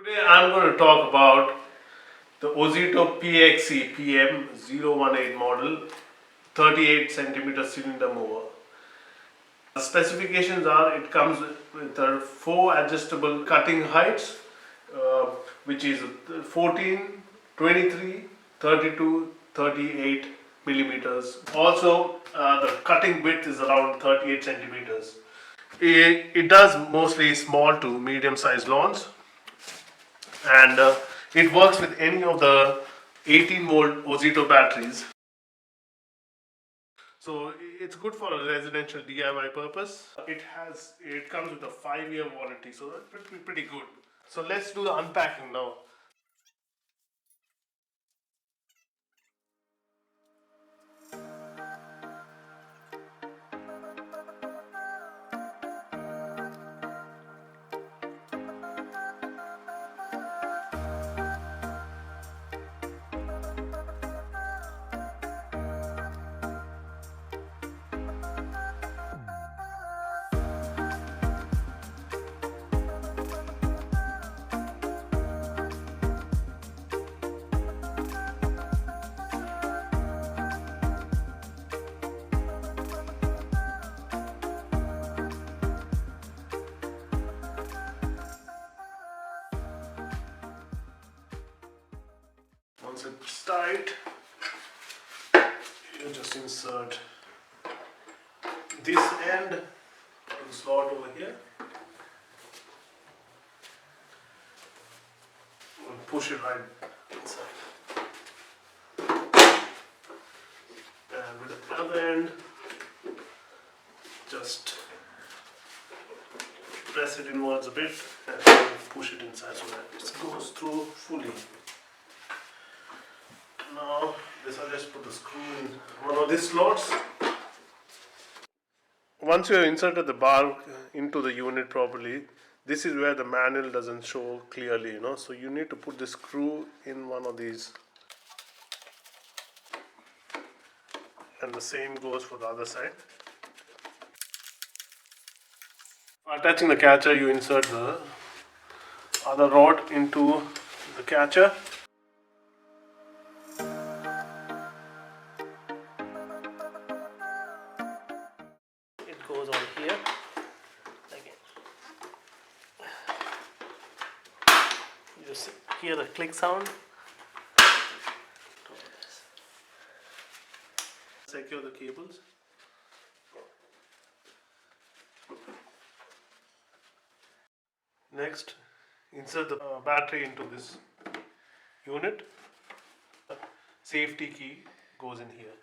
Today I'm going to talk about the Ozito PXCPM-018 model 38 centimeter cylinder mower. The specifications are it comes with 4 adjustable cutting heights, which is 14, 23, 32, 38 millimeters. Also, the cutting width is around 38 centimeters. It does mostly small to medium sized lawns, and it works with any of the 18 volt Ozito batteries. So it's good for a residential DIY purpose. It comes with a 5-year warranty, so that's pretty good. So let's do the unpacking now. Once it's tight, you just insert this end of the slot over here and push it right inside. And with the other end, just press it inwards a bit and push it inside so that it goes through fully. Now, I'll just put the screw in one of these slots. Once you have inserted the bar into the unit properly, this is where the manual doesn't show clearly, so you need to put the screw in one of these. And the same goes for the other side. For attaching the catcher, you insert the other rod into the catcher. Goes on here again. You just hear the click sound. Secure the cables. Next, insert the battery into this unit. Safety key goes in here.